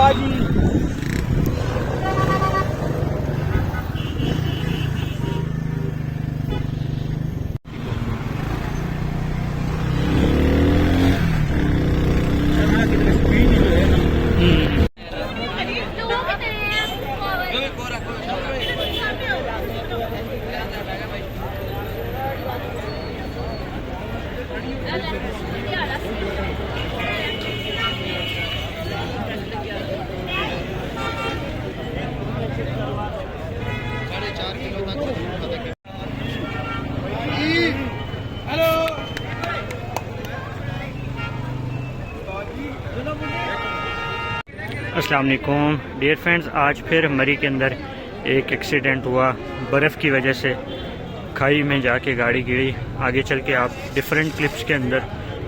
बाजी। अस्सलाम वालेकुम डियर फ्रेंड्स, आज फिर मरी के अंदर एक एक्सीडेंट हुआ। बर्फ़ की वजह से खाई में जाके गाड़ी गिरी। आगे चल के आप डिफरेंट क्लिप्स के अंदर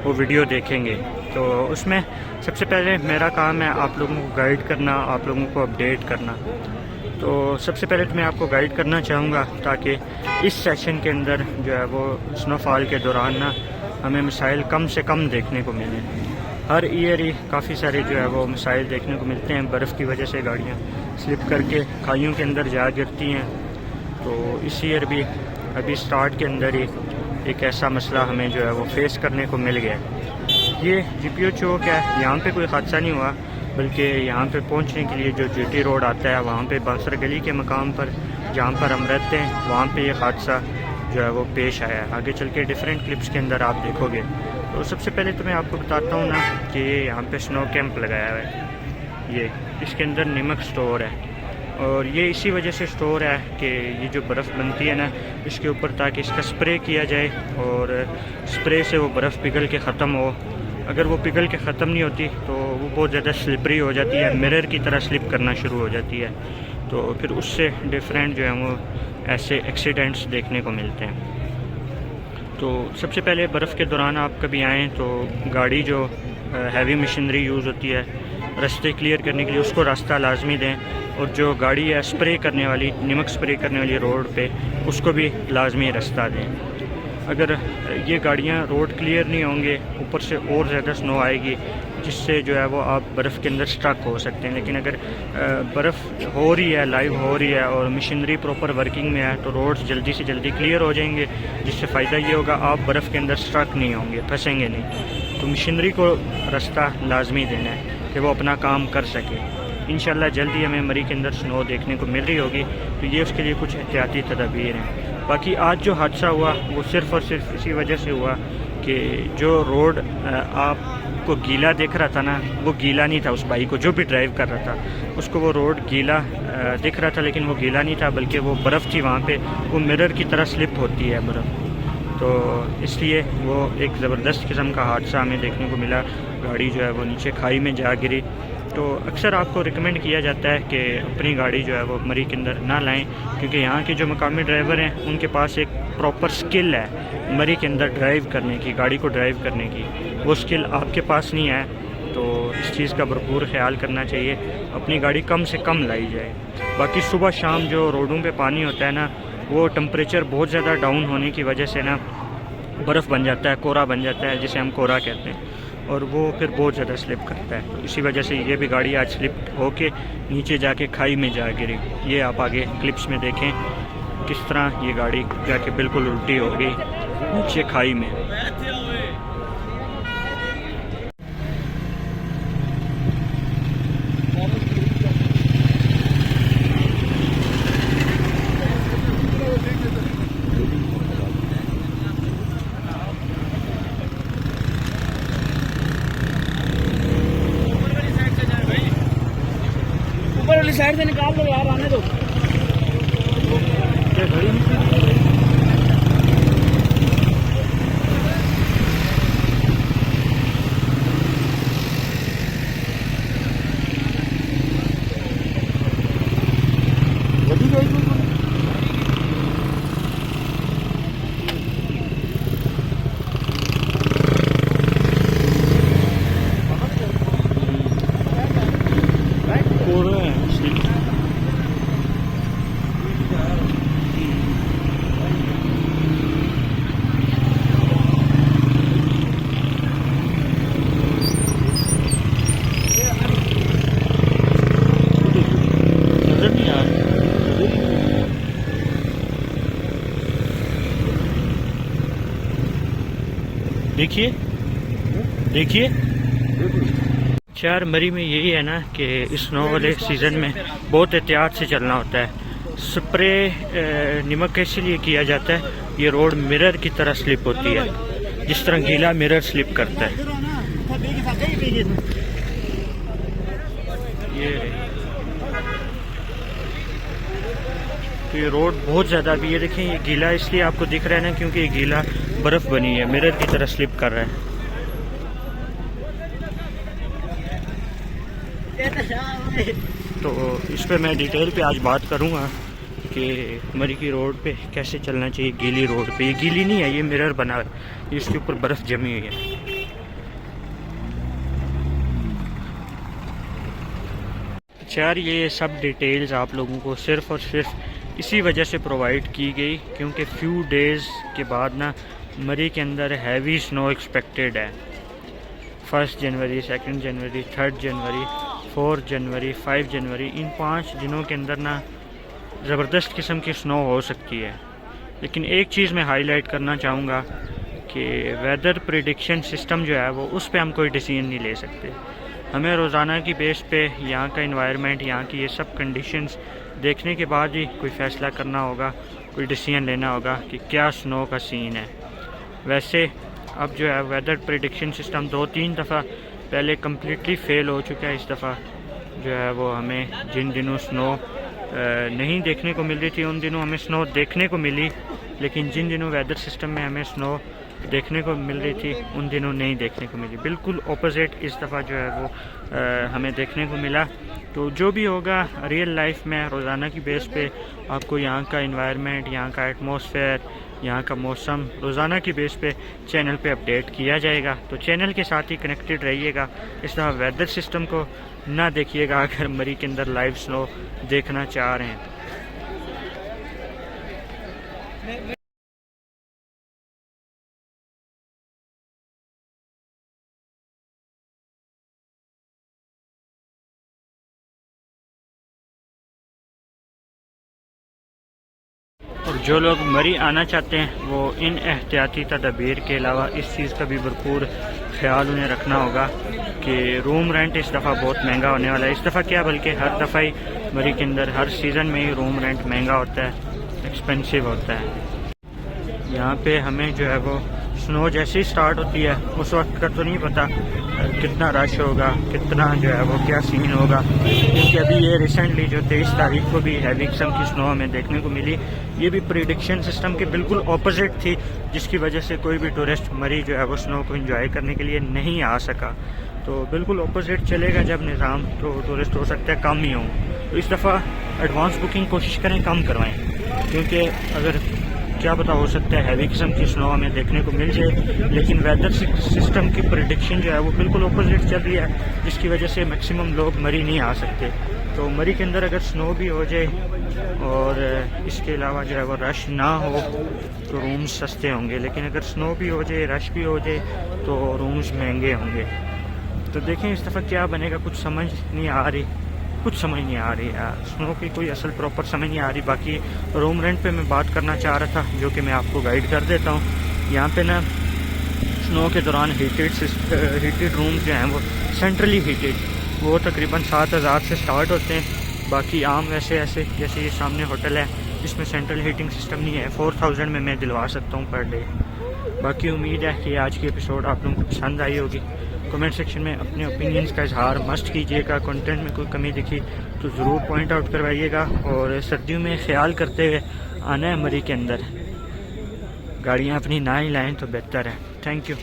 वो वीडियो देखेंगे। तो उसमें सबसे पहले मेरा काम है आप लोगों को गाइड करना, आप लोगों को अपडेट करना। तो सबसे पहले तो मैं आपको गाइड करना चाहूँगा ताकि इस सेशन के अंदर जो है वो स्नोफॉल के दौरान ना हमें मसाइल कम से कम देखने को मिले। हर ईयर ही काफ़ी सारे जो है वो मसाइल देखने को मिलते हैं। बर्फ़ की वजह से गाड़ियाँ स्लिप करके खाइयों के अंदर जा गिरती हैं। तो इस ईयर भी अभी स्टार्ट के अंदर ही एक ऐसा मसला हमें जो है वो फेस करने को मिल गया। ये GPO चौक है, यहाँ पे कोई हादसा नहीं हुआ, बल्कि यहाँ पे पहुँचने के लिए जो GT रोड आता है वहाँ पे बांसर गली के मकाम पर जहाँ पर हम रहते हैं वहाँ पे ये हादसा जो है वो पेश आया है। आगे चल के डिफरेंट क्लिप्स के अंदर आप देखोगे। तो सबसे पहले तो मैं आपको बताता हूँ ना कि यहाँ पे स्नो कैंप लगाया हुआ है। ये इसके अंदर नमक स्टोर है और ये इसी वजह से स्टोर है कि ये जो बर्फ़ बनती है ना इसके ऊपर ताकि इसका स्प्रे किया जाए और स्प्रे से वो बर्फ़ पिघल के ख़त्म हो। अगर वो पिघल के ख़त्म नहीं होती तो वो बहुत ज़्यादा स्लिपरी हो जाती है, मिरर की तरह स्लिप करना शुरू हो जाती है। तो फिर उससे डिफरेंट जो है वो ऐसे एक्सीडेंट्स देखने को मिलते हैं। तो सबसे पहले बर्फ़ के दौरान आप कभी आएँ तो गाड़ी जो हैवी मशीनरी यूज़ होती है रास्ते क्लियर करने के लिए उसको रास्ता लाजमी दें, और जो गाड़ी है स्प्रे करने वाली, नमक स्प्रे करने वाली रोड पे, उसको भी लाजमी रास्ता दें। अगर ये गाड़ियाँ रोड क्लियर नहीं होंगे, ऊपर से और ज़्यादा स्नो आएगी जिससे जो है वो आप बर्फ़ के अंदर स्टक हो सकते हैं। लेकिन अगर बर्फ़ हो रही है, लाइव हो रही है और मशीनरी प्रॉपर वर्किंग में है तो रोड्स जल्दी से जल्दी क्लियर हो जाएंगे, जिससे फ़ायदा ये होगा आप बर्फ़ के अंदर स्टक नहीं होंगे, फंसेंगे नहीं। तो मशीनरी को रास्ता लाजमी देना है कि वो अपना काम कर सके। इंशाल्लाह जल्दी हमें मरी के अंदर स्नो देखने को मिल रही होगी, तो ये उसके लिए कुछ एहतियाती तदबीर हैं। बाकी आज जो हादसा हुआ वो सिर्फ़ और सिर्फ इसी वजह से हुआ कि जो रोड आपको गीला दिख रहा था ना, वो गीला नहीं था। उस बाइक को जो भी ड्राइव कर रहा था उसको वो रोड गीला दिख रहा था, लेकिन वो गीला नहीं था, बल्कि वो बर्फ़ थी। वहाँ पे वो मिरर की तरह स्लिप होती है बर्फ़, तो इसलिए वो एक ज़बरदस्त किस्म का हादसा हमें देखने को मिला। गाड़ी जो है वो नीचे खाई में जा गिरी। तो अक्सर आपको रिकमेंड किया जाता है कि अपनी गाड़ी जो है वो मरी के अंदर ना लाएं, क्योंकि यहाँ के जो मकामी ड्राइवर हैं उनके पास एक प्रॉपर स्किल है मरी के अंदर ड्राइव करने की, गाड़ी को ड्राइव करने की। वो स्किल आपके पास नहीं है, तो इस चीज़ का भरपूर ख्याल करना चाहिए, अपनी गाड़ी कम से कम लाई जाए। बाकी सुबह शाम जो रोडों पे पानी होता है ना, वो टेम्परेचर बहुत ज़्यादा डाउन होने की वजह से ना बर्फ़ बन जाता है, कोहरा बन जाता है, जिसे हम कोहरा कहते हैं, और वो फिर बहुत ज़्यादा स्लिप करता है। तो इसी वजह से ये भी गाड़ी आज स्लिप होके नीचे जाके खाई में जा गिरी। ये आप आगे क्लिप्स में देखें किस तरह ये गाड़ी जाके बिल्कुल उल्टी हो गई नीचे खाई में। ऊपर वाली साइड से निकाल दो यार, आने दो। देखिए देखिए यार, मरी में यही है ना कि स्नो वाले सीज़न में बहुत एहतियात से चलना होता है। स्प्रे नमक इसलिए किया जाता है, ये रोड मिरर की तरह स्लिप होती है, जिस तरह गीला मिरर स्लिप करता है। तो ये रोड बहुत ज़्यादा, अभी ये देखें ये गीला इसलिए आपको दिख रहा है ना, क्योंकि ये गीला बर्फ़ बनी है, मिरर की तरह स्लिप कर रहा है। तो इस पर मैं डिटेल पे आज बात करूँगा कि मरी की रोड पे कैसे चलना चाहिए। गीली रोड पे, ये गीली नहीं है, ये मिरर बना है, इसके ऊपर बर्फ़ जमी हुई है। यार ये सब डिटेल्स आप लोगों को सिर्फ़ और सिर्फ इसी वजह से प्रोवाइड की गई क्योंकि फ्यू डेज़ के बाद ना मरी के अंदर हैवी स्नो एक्सपेक्टेड है। 1 जनवरी, 2 जनवरी, 3 जनवरी, 4 जनवरी, 5 जनवरी, इन 5 दिनों के अंदर ना ज़बरदस्त किस्म की स्नो हो सकती है। लेकिन एक चीज़ मैं हाईलाइट करना चाहूँगा कि वेदर प्रेडिक्शन सिस्टम जो है वो उस पर हम कोई डिसीजन नहीं ले सकते। हमें रोज़ाना की बेस पे यहाँ का इन्वायरमेंट, यहाँ की ये सब कंडीशंस देखने के बाद ही कोई फ़ैसला करना होगा, कोई डिसीजन लेना होगा कि क्या स्नो का सीन है। वैसे अब जो है वेदर प्रेडिक्शन सिस्टम 2-3 दफ़ा पहले कम्प्लीटली फ़ेल हो चुका है। इस दफ़ा जो है वो हमें जिन दिनों स्नो नहीं देखने को मिल रही थी उन दिनों हमें स्नो देखने को मिली, लेकिन जिन दिनों वेदर सिस्टम में हमें स्नो देखने को मिल रही थी उन दिनों नहीं देखने को मिली। बिल्कुल ऑपोजिट इस दफ़ा जो है वो हमें देखने को मिला। तो जो भी होगा रियल लाइफ में रोज़ाना की बेस पे आपको यहाँ का इन्वायरमेंट, यहाँ का एटमॉस्फेयर, यहाँ का मौसम रोज़ाना की बेस पे चैनल पे अपडेट किया जाएगा। तो चैनल के साथ ही कनेक्टेड रहिएगा। इस तरह वेदर सिस्टम को ना देखिएगा अगर मरी के अंदर लाइव स्नो देखना चाह रहे हैं। और जो लोग मरी आना चाहते हैं वो इन एहतियाती तदबीर के अलावा इस चीज़ का भी भरपूर ख्याल उन्हें रखना होगा कि रूम रेंट इस दफ़ा बहुत महंगा होने वाला है। इस दफ़ा क्या बल्कि हर दफ़ा ही मरी के अंदर हर सीज़न में ही रूम रेंट महंगा होता है, एक्सपेंसिव होता है। यहाँ पे हमें जो है वो स्नो जैसे ही स्टार्ट होती है उस वक्त का तो नहीं पता कितना रश होगा, कितना जो है वो क्या सीन होगा, क्योंकि अभी ये रिसेंटली जो 23 तारीख को भी हैवी किस्म की स्नो हमें देखने को मिली। ये भी प्रिडिक्शन सिस्टम के बिल्कुल ऑपोजिट थी, जिसकी वजह से कोई भी टूरिस्ट मरी जो है वो स्नो को एंजॉय करने के लिए नहीं आ सका। तो बिल्कुल ऑपोजिट चलेगा जब निज़ाम, तो टूरिस्ट हो सकता है कम ही हो। तो इस दफ़ा एडवांस बुकिंग कोशिश करें कम करवाएँ, क्योंकि अगर क्या पता हो सकता है हैवी किस्म की स्नो हमें देखने को मिल जाए। लेकिन वेदर सिस्टम की प्रेडिक्शन जो है वो बिल्कुल ऑपोजिट चल रही है, जिसकी वजह से मैक्सिमम लोग मरी नहीं आ सकते। तो मरी के अंदर अगर स्नो भी हो जाए और इसके अलावा जो है वो रश ना हो तो रूम्स सस्ते होंगे, लेकिन अगर स्नो भी हो जाए, रश भी हो जाए तो रूम्स महंगे होंगे। तो देखें इस दफ़ा क्या बनेगा, कुछ समझ नहीं आ रही यार। स्नो की कोई असल प्रॉपर समझ नहीं आ रही। बाकी रूम रेंट पे मैं बात करना चाह रहा था, जो कि मैं आपको गाइड कर देता हूँ। यहाँ पे ना स्नो के दौरान हीटेड रूम जो हैं वो सेंट्रली हीटेड, वो तकरीबन 7,000 से स्टार्ट होते हैं। बाकी आम वैसे ऐसे जैसे ये सामने होटल है इसमें सेंट्रल हीटिंग सिस्टम नहीं है, 4000 में मैं दिलवा सकता हूँ पर डे। बाकी उम्मीद है कि आज की एपिसोड आप लोगों को पसंद आई होगी। कमेंट सेक्शन में अपने ओपिनियंस का इजहार मस्ट कीजिएगा। कंटेंट में कोई कमी दिखी तो ज़रूर पॉइंट आउट करवाइएगा। और सर्दियों में ख्याल करते हुए आना है मरी के अंदर, गाड़ियाँ अपनी ना ही लाएँ तो बेहतर है। Thank you.